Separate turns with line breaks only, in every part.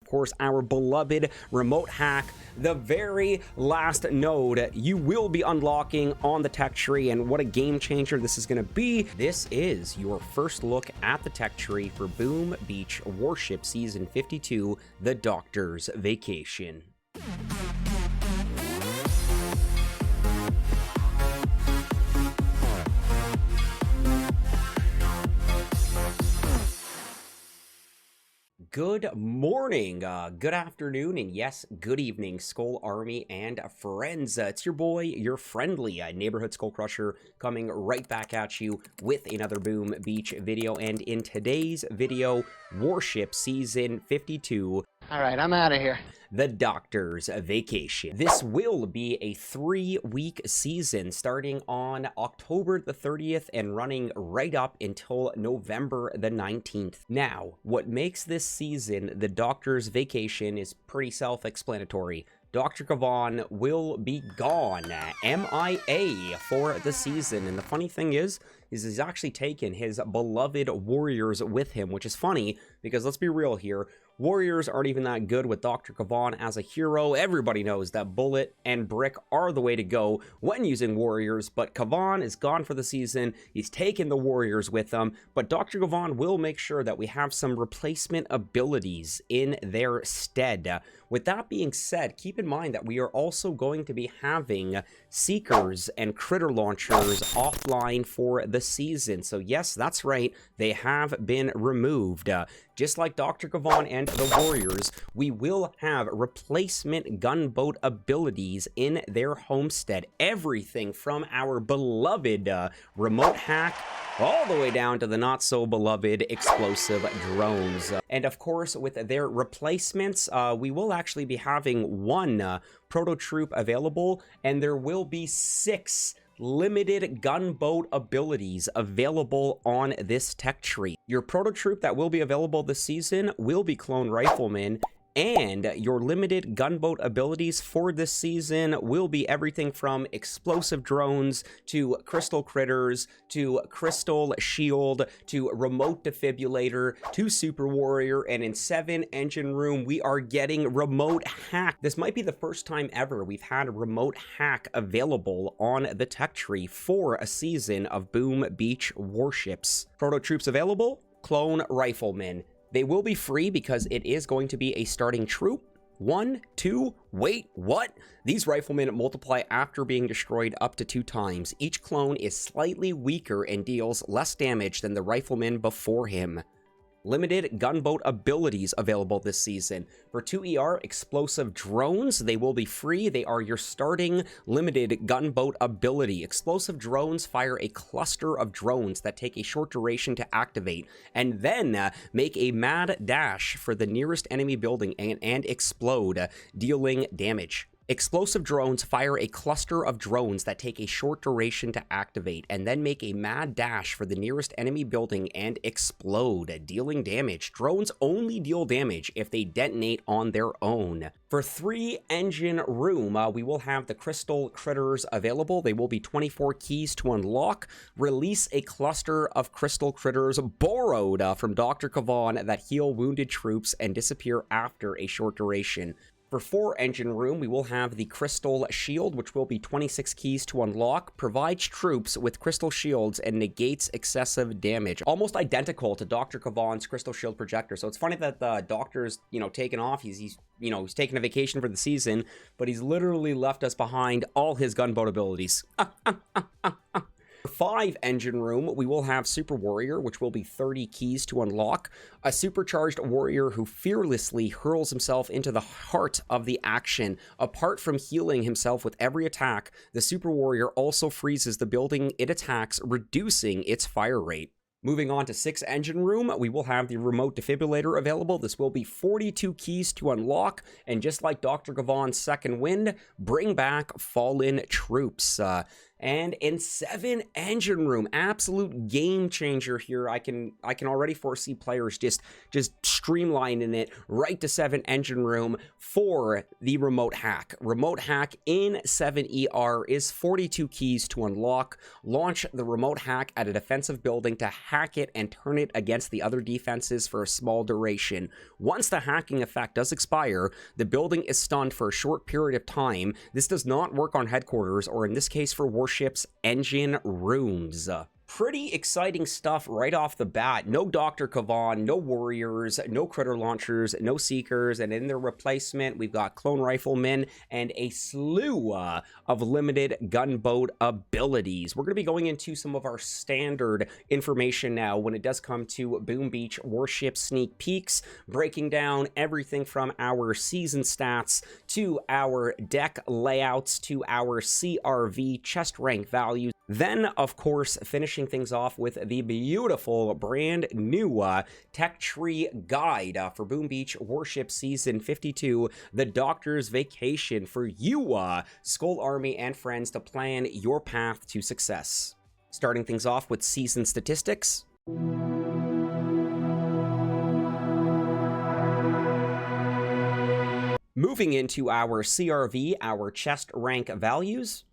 course, our beloved remote hack, the very last node you will be unlocking on the tech tree, and what a game changer this is going to be. This is your first look at the tech tree for Boom Beach Warship Season 52, The Doctor's Vacation. Good morning, good afternoon, and yes, good evening, Skull Army and friends. It's your boy, your friendly neighborhood SkullCrusher, coming right back at you with another Boom Beach video. And in today's video, Warship Season 52.
All right, I'm out of here.
The Doctor's Vacation. This will be a 3-week season starting on October the 30th and running right up until November the 19th. Now, what makes this season the Doctor's Vacation is pretty self-explanatory. Dr. Kavan will be gone, MIA, for the season. And the funny thing is he's actually taken his beloved Warriors with him, which is funny because let's be real here. Warriors aren't even that good with Dr. Kavan as a hero. Everybody knows that Bullit and Brick are the way to go when using Warriors, but Kavan is gone for the season. He's taken the Warriors with him, but Dr. Kavan will make sure that we have some replacement abilities in their stead. With that being said, keep in mind that we are also going to be having Seekers and Critter Launchers offline for the season. So yes, that's right, they have been removed. Just like Dr. Kavan and the Warriors, we will have replacement gunboat abilities in their homestead. Everything from our beloved remote hack all the way down to the not-so-beloved explosive drones. And of course, with their replacements, we will actually be having one Proto troop available, and there will be 6 limited gunboat abilities available on this tech tree. Your Proto troop that will be available this season will be Clone Riflemen, and your limited gunboat abilities for this season will be everything from explosive drones to crystal critters to crystal shield to remote defibrillator to super warrior, and in 7 engine room we are getting remote hack. This might be the first time ever we've had a remote hack available on the tech tree for a season of Boom Beach Warships. Proto troops available, Clone Riflemen. They will be free because it is going to be a starting troop. 1, 2, wait, what? These riflemen multiply after being destroyed up to 2 times. Each clone is slightly weaker and deals less damage than the rifleman before him. Limited gunboat abilities available this season. For 2ER explosive drones, they will be free. They are your starting limited gunboat ability. Explosive drones fire a cluster of drones that take a short duration to activate, and then make a mad dash for the nearest enemy building and explode, dealing damage. Explosive drones fire a cluster of drones that take a short duration to activate and then make a mad dash for the nearest enemy building and explode, dealing damage. Drones only deal damage if they detonate on their own. For 3 engine room, we will have the crystal critters available. They will be 24 keys to unlock. Release a cluster of crystal critters borrowed from Dr. Kavan that heal wounded troops and disappear after a short duration. For 4 engine room, we will have the Crystal Shield, which will be 26 keys to unlock, provides troops with Crystal Shields and negates excessive damage. Almost identical to Dr. Kavan's Crystal Shield projector. So it's funny that the Doctor's, taken off. He's taking a vacation for the season, but he's literally left us behind all his gunboat abilities. 5 engine room, we will have Super Warrior, which will be 30 keys to unlock. A supercharged warrior who fearlessly hurls himself into the heart of the action. Apart from healing himself with every attack, the Super Warrior also freezes the building it attacks, reducing its fire rate. Moving on to 6 engine room, we will have the remote defibrillator available. This will be 42 keys to unlock, and just like Dr. Kavan's second wind, bring back fallen troops. And in 7 engine room, absolute game changer here. I can already foresee players just streamlining it right to 7 engine room for the remote hack. Remote hack in 7ER is 42 keys to unlock. Launch the remote hack at a defensive building to hack it and turn it against the other defenses for a small duration. Once the hacking effect does expire, the building is stunned for a short period of time. This does not work on headquarters, or in this case for Warships engine rooms. Pretty exciting stuff right off the bat. No Dr. Kavan, no warriors, no critter launchers, no seekers, and in their replacement, we've got clone riflemen and a slew of limited gunboat abilities. We're going to be going into some of our standard information now when it does come to Boom Beach Warship sneak peeks, breaking down everything from our season stats to our deck layouts to our C.R.V chest rank values. Then, of course, finishing things off with the beautiful brand new tech tree guide for Boom Beach Warship Season 52, the Doctor's Vacation, for you, Skull Army and friends, to plan your path to success. Starting things off with season statistics. Moving into our CRV, our chest rank values.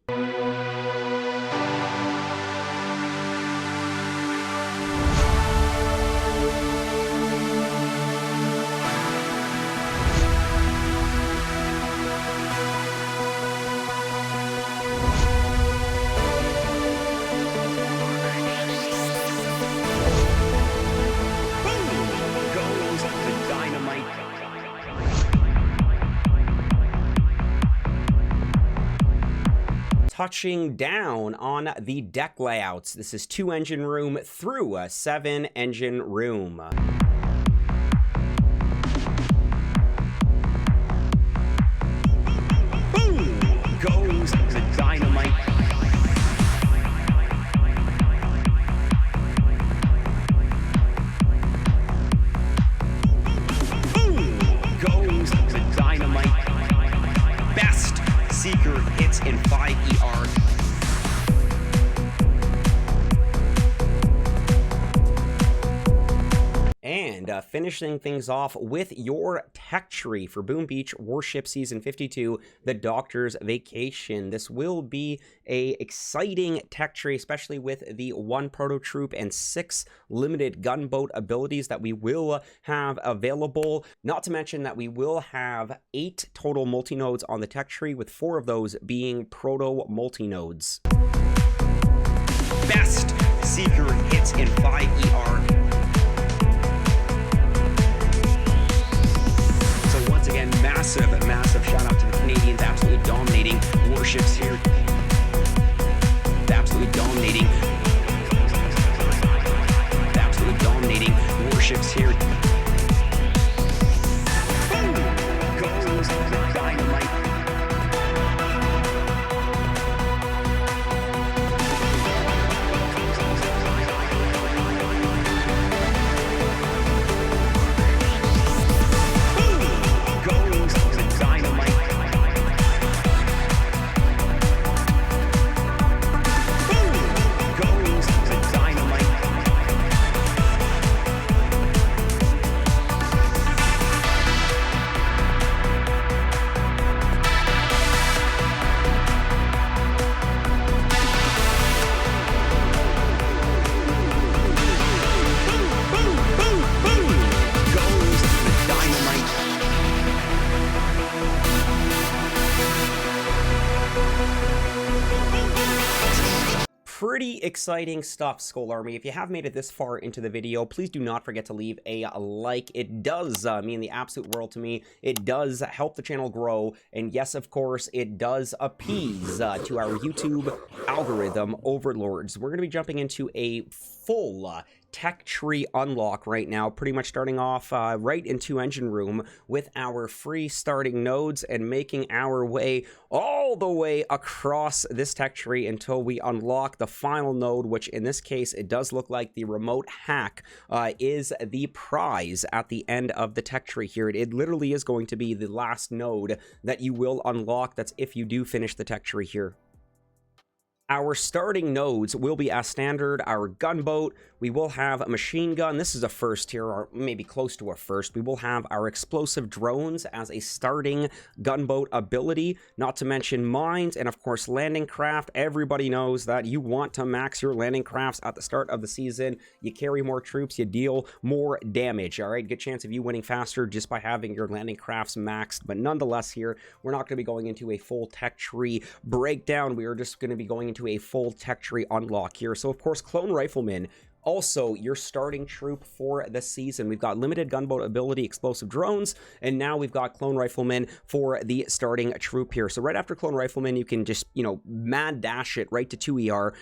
Touching down on the deck layouts. This is 2 engine room through a 7 engine room. Boom goes the dynamite. Boom goes the dynamite. Best seeker hits in 5ER. And finishing things off with your tech tree for Boom Beach Warship Season 52, the Doctor's Vacation. This will be a exciting tech tree, especially with the 1 proto troop and 6 limited gunboat abilities that we will have available. Not to mention that we will have 8 total multi-nodes on the tech tree, with 4 of those being proto multi-nodes. Best seeker hits in 5ER. Massive shout out to the Canadians, absolutely dominating. Warships here, absolutely dominating. Absolutely dominating. Warships here. Boom goes the dynamite. Pretty exciting stuff, Skull Army. If you have made it this far into the video, please do not forget to leave a like. It does mean the absolute world to me. It does help the channel grow, and yes, of course, it does appease to our YouTube algorithm overlords. We're going to be jumping into a full tech tree unlock right now, pretty much starting off right into engine room with our free starting nodes and making our way all the way across this tech tree until we unlock the final node, which in this case, it does look like the remote hack is the prize at the end of the tech tree here. It literally is going to be the last node that you will unlock. That's if you do finish the tech tree here. Our starting nodes will be as standard. Our gunboat, we will have a machine gun. This is a first here, or maybe close to a first. We will have our explosive drones as a starting gunboat ability, not to mention mines, and of course landing craft. Everybody knows that you want to max your landing crafts at the start of the season. You carry more troops, you deal more damage. All right, good chance of you winning faster just by having your landing crafts maxed. But nonetheless here, we're not going to be going into a full tech tree breakdown. We are just going to be going into a full tech tree unlock here. So of course, clone riflemen, also your starting troop for the season. We've got limited gunboat ability, explosive drones, and now we've got clone riflemen for the starting troop here. So right after clone riflemen, you can just, you know, mad dash it right to 2 ER.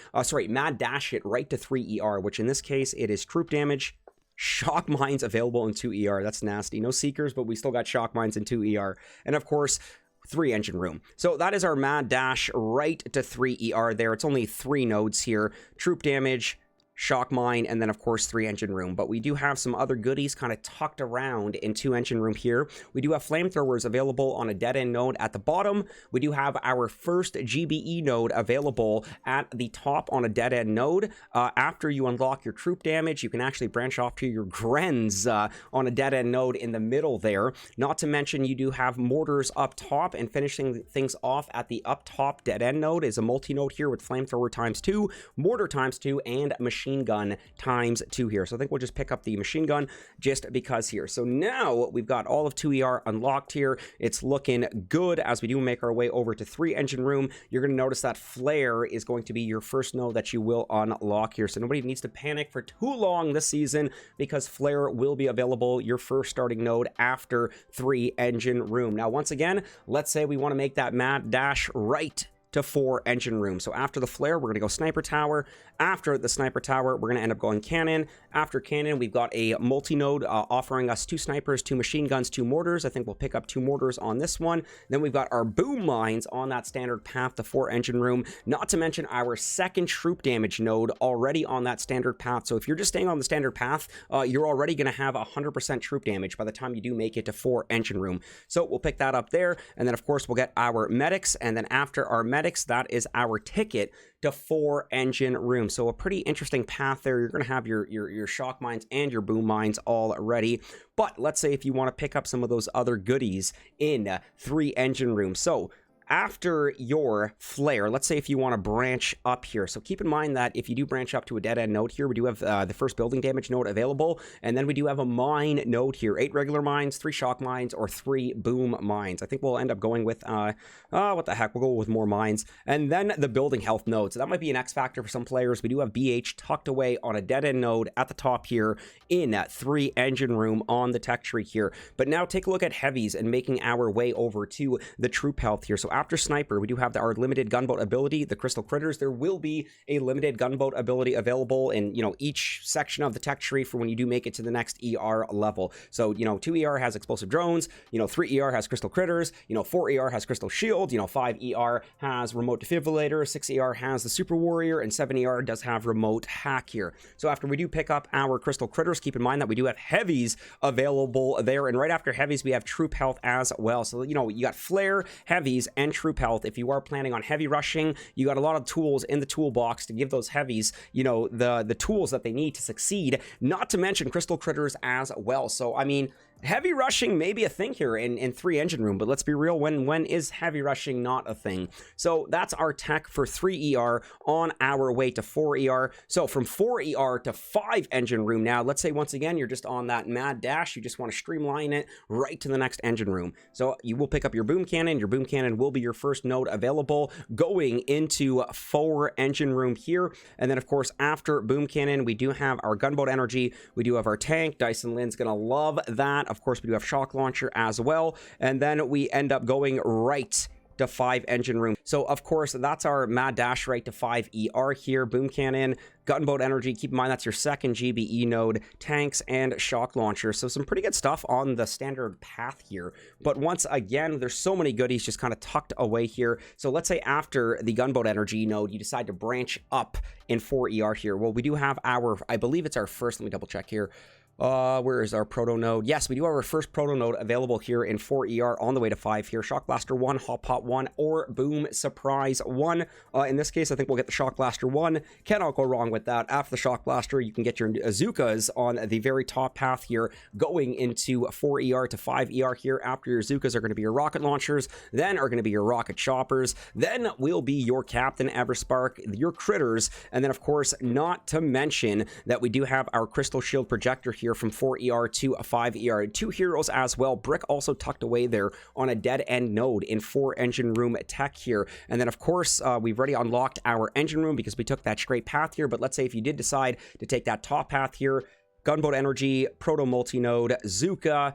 Mad dash it right to 3 ER, which in this case, it is troop damage, shock mines available in 2 ER. That's nasty. No seekers, but we still got shock mines in 2 ER. And of course, 3 engine room. So that is our mad dash right to 3 ER there. It's only 3 nodes here. Troop damage, shock mine, and then of course 3 engine room. But we do have some other goodies kind of tucked around in 2 engine room here. We do have flamethrowers available on a dead end node at the bottom. We do have our first GBE node available at the top on a dead end node. After you unlock your troop damage, you can actually branch off to your Grens on a dead end node in the middle there. Not to mention you do have mortars up top, and finishing things off at the up top dead end node is a multi-node here with flamethrower ×2, mortar ×2, and machine gun ×2 here. So I think we'll just pick up the machine gun just because here. So now we've got all of 2 ER unlocked here. It's looking good as we do make our way over to 3 engine room. You're going to notice that flare is going to be your first node that you will unlock here. So nobody needs to panic for too long this season, because flare will be available, your first starting node, after 3 engine room. Now, once again, let's say we want to make that mad dash right to 4 engine room. So after the flare, we're going to go sniper tower. After the sniper tower, we're going to end up going cannon. After cannon, we've got a multi-node offering us 2 snipers, 2 machine guns, 2 mortars. I think we'll pick up 2 mortars on this one. Then we've got our boom mines on that standard path to 4 engine room, not to mention our second troop damage node already on that standard path. So if you're just staying on the standard path, you're already going to have 100% troop damage by the time you do make it to 4 engine room. So we'll pick that up there. And then of course, we'll get our medics. And then after our medics, that is our ticket to 4 engine room. So a pretty interesting path there. You're going to have your shock mines and your boom mines all ready. But let's say if you want to pick up some of those other goodies in 3 engine room. So after your flare, let's say if you want to branch up here. So keep in mind that if you do branch up to a dead end node here, we do have the first building damage node available. And then we do have a mine node here, 8 regular mines, 3 shock mines, or 3 boom mines. I think we'll end up going with, what the heck, we'll go with more mines. And then the building health node. So that might be an X factor for some players. We do have BH tucked away on a dead end node at the top here in 3 engine room on the tech tree here. But now take a look at heavies and making our way over to the troop health here. So after sniper, we do have our limited gunboat ability, the crystal critters. There will be a limited gunboat ability available in, each section of the tech tree for when you do make it to the next ER level. So, 2 ER has explosive drones, 3 ER has crystal critters, 4 ER has crystal shield, 5 ER has remote defibrillator, 6 ER has the super warrior, and 7 ER does have remote hack here. So after we do pick up our crystal critters, keep in mind that we do have heavies available there. And right after heavies, we have troop health as well. So, you got flare, heavies, and troop health. If you are planning on heavy rushing, you got a lot of tools in the toolbox to give those heavies, the tools that they need to succeed, not to mention crystal critters as well. So, I mean, heavy rushing may be a thing here in 3 engine room, but let's be real, when is heavy rushing not a thing? So that's our tech for 3 ER on our way to 4 ER. So from 4 ER to 5 engine room now, let's say once again, you're just on that mad dash, you just want to streamline it right to the next engine room. So you will pick up your boom cannon will be your first node available going into 4 engine room here. And then of course, after boom cannon, we do have our gunboat energy, we do have our tank. Dyson Lynn's gonna love that. Of course, we do have shock launcher as well. And then we end up going right to 5 engine room. So of course, that's our mad dash right to 5 ER here. Boom cannon, gunboat energy. Keep in mind, that's your second GBE node, tanks, and shock launcher. So some pretty good stuff on the standard path here. But once again, there's so many goodies just kind of tucked away here. So let's say after the gunboat energy node, you decide to branch up in 4 ER here. Well, we do have our, I believe it's our first, let me double check here. Where is our proto node? Yes, we do have our first proto node available here in 4ER on the way to 5 here. Shock Blaster 1, Hot Pot 1, or Boom Surprise 1. In this case, I think we'll get the Shock Blaster 1. Cannot go wrong with that. After the Shock Blaster, you can get your Azookas on the very top path here, going into 4ER to 5ER here. After your Azookas are going to be your rocket launchers, then are going to be your rocket choppers, then will be your Captain Everspark, your critters, and then of course, not to mention that we do have our Crystal Shield projector here from 4ER to 5ER. 2 heroes as well. Brick also tucked away there on a dead end node in 4 engine room tech here. And then of course, we've already unlocked our engine room because we took that straight path here. But let's say if you did decide to take that top path here, Gunboat Energy, Proto Multi-Node, Zuka,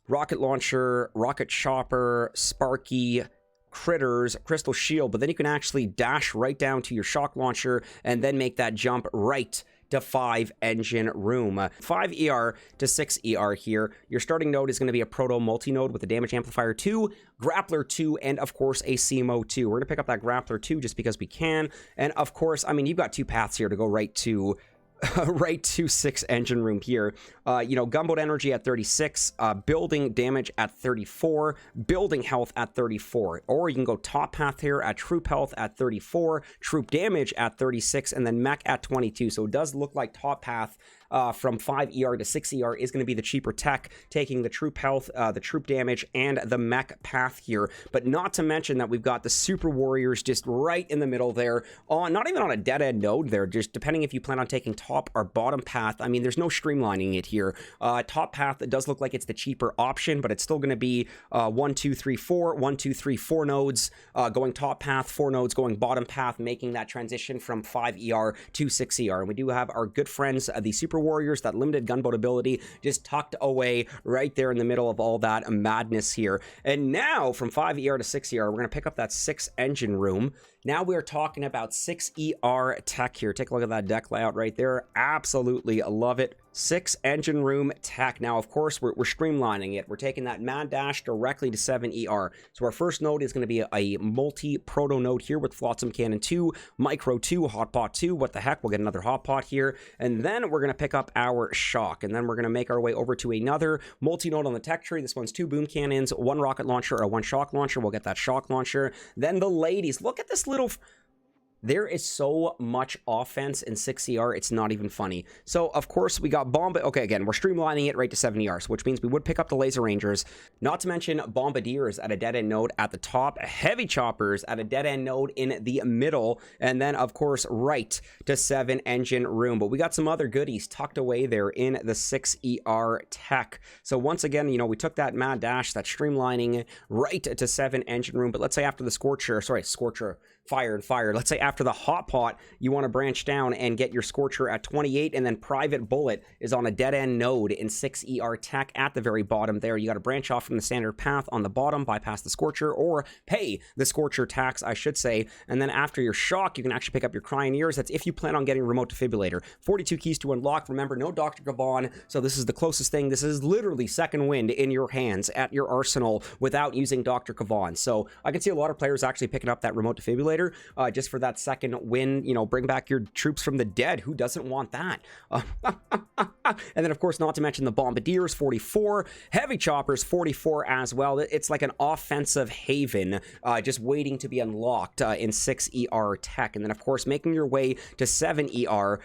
Rocket Launcher, Rocket Chopper, Sparky, Critters, Crystal Shield, but then you can actually dash right down to your Shock Launcher and then make that jump right to 5 engine room. 5ER to 6ER here. Your starting node is going to be a Proto Multi-Node with a Damage Amplifier 2, Grappler 2, and of course a CMO 2. We're going to pick up that Grappler 2 just because we can. And of course, I mean, you've got 2 paths here to go right to 6 engine room here. You know, Gunboat Energy at 36, building damage at 34, building health at 34. Or you can go top path here at troop health at 34, troop damage at 36, and then mech at 22. So it does look like top path from 5ER to 6ER is going to be the cheaper tech, taking the troop health, the troop damage, and the mech path here. But not to mention that we've got the Super Warriors just right in the middle there, on not even on a dead-end node there, just depending if you plan on taking top or bottom path. I mean, there's no streamlining it here. Top path, it does look like it's the cheaper option, but it's still going to be 1, 2, 3, 4, 1, 2, 3, 4 nodes going top path, 4 nodes going bottom path, making that transition from 5ER to 6ER. And we do have our good friends, the Super Warriors, that limited gunboat ability, just tucked away right there in the middle of all that madness here. And now from 5ER to 6ER, we're going to pick up that 6 engine room. Now we're talking about 6ER tech here. Take a look at that deck layout right there. Absolutely love it. 6 engine room tech. Now, of course, we're streamlining it. We're taking that mad dash directly to 7ER. So our first node is going to be a multi-proto node here with Flotsam Cannon 2, Micro 2, Hot Pot 2. What the heck? We'll get another Hot Pot here. And then we're going to pick up our Shock. And then we're going to make our way over to another multi-node on the tech tree. This one's 2 boom cannons, 1 rocket launcher, or 1 shock launcher. We'll get that shock launcher. Then the ladies. Look at this little... There is so much offense in 6ER, it's not even funny. So, of course, we got Okay, again, we're streamlining it right to 7ER, which means we would pick up the Laser Rangers. Not to mention Bombardiers at a dead-end node at the top, Heavy Choppers at a dead-end node in the middle, and then, of course, right to 7 engine room. But we got some other goodies tucked away there in the 6ER tech. So, once again, you know, we took that mad dash, that streamlining right to 7 engine room. But let's say after the Scorcher, fire. Let's say after the Hot Pot, you want to branch down and get your Scorcher at 28, and then Private Bullet is on a dead-end node in 6ER tech at the very bottom there. You got to branch off from the standard path on the bottom, bypass the Scorcher, or pay the Scorcher tax, I should say. And then after your Shock, you can actually pick up your Cryoneers. That's if you plan on getting Remote Defibrillator. 42 keys to unlock. Remember, no Dr. Kavan, so this is the closest thing. This is literally second wind in your hands at your arsenal without using Dr. Kavan. So I can see a lot of players actually picking up that Remote Defibrillator just for that second win, you know, bring back your troops from the dead. Who doesn't want that? And then, of course, not to mention the Bombardiers, 44, Heavy Choppers, 44 as well. It's like an offensive haven just waiting to be unlocked in 6ER tech. And then, of course, making your way to 7ER.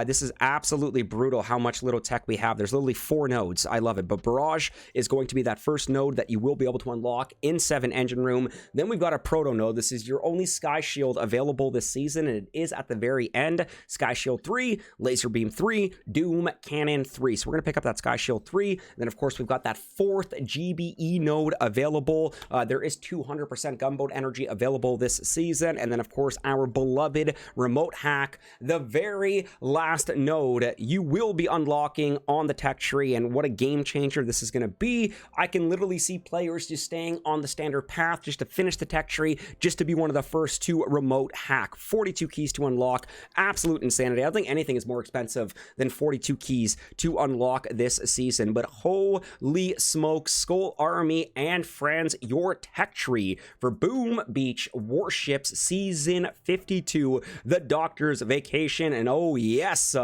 This is absolutely brutal how much little tech we have. There's literally 4 nodes. I love it. But Barrage is going to be that first node that you will be able to unlock in 7 engine room. Then we've got a Proto node. This is your only Sky Shield available this season, and it is at the very end. Sky Shield 3, Laser Beam 3, Doom Cannon 3. So we're going to pick up that Sky Shield 3. And then, of course, we've got that 4th GBE node available. There is 200% Gunboat Energy available this season. And then, of course, our beloved Remote Hack, the very last node you will be unlocking on the tech tree. And what a game changer this is going to be. I can literally see players just staying on the standard path just to finish the tech tree, just to be one of the first to Remote Hack. 42 keys to unlock. Absolute insanity. I don't think anything is more expensive than 42 keys to unlock this season, but holy smoke, Skull Army and friends, your tech tree for Boom Beach Warships Season 52, the Doctor's Vacation. And oh yes,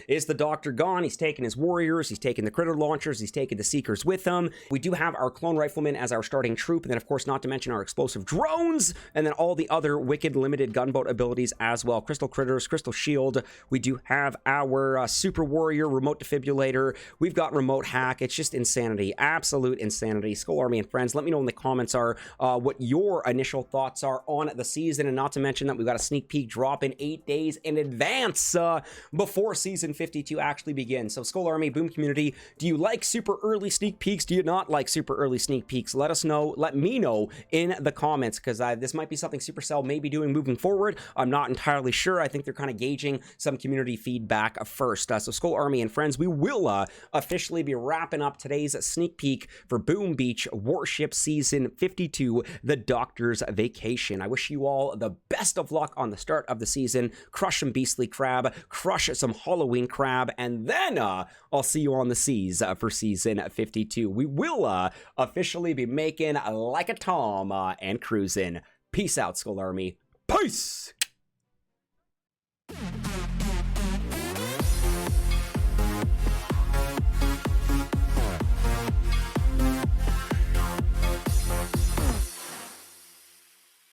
is the Doctor gone? He's taking his warriors, he's taking the critter launchers, he's taking the seekers with him. We do have our clone riflemen as our starting troop, and then of course not to mention our explosive drones, and then all the other wicked limited gunboat abilities as well. Crystal critters, crystal shield. We do have our super warrior, remote defibrillator. We've got remote hack. It's just insanity, absolute insanity. Skull Army and friends, let me know in the comments what your initial thoughts are on the season, and not to mention that we've got a sneak peek drop in 8 days in advance before season 52 actually begins. So Skull Army, Boom community, do you like super early sneak peeks? Do you not like super early sneak peeks? Let us know, let me know in the comments, because this might be something Supercell may be doing moving forward. I'm not entirely sure. I think they're kind of gauging some community feedback first. So Skull Army and friends, we will officially be wrapping up today's sneak peek for Boom Beach Warship Season 52, the Doctor's Vacation. I wish you all the best of luck on the start of the season. Crush some beastly crab, crush some Halloween crab, and then I'll see you on the seas for Season 52. We will officially be making like a Tom and cruising. Peace out, Skull Army. Peace!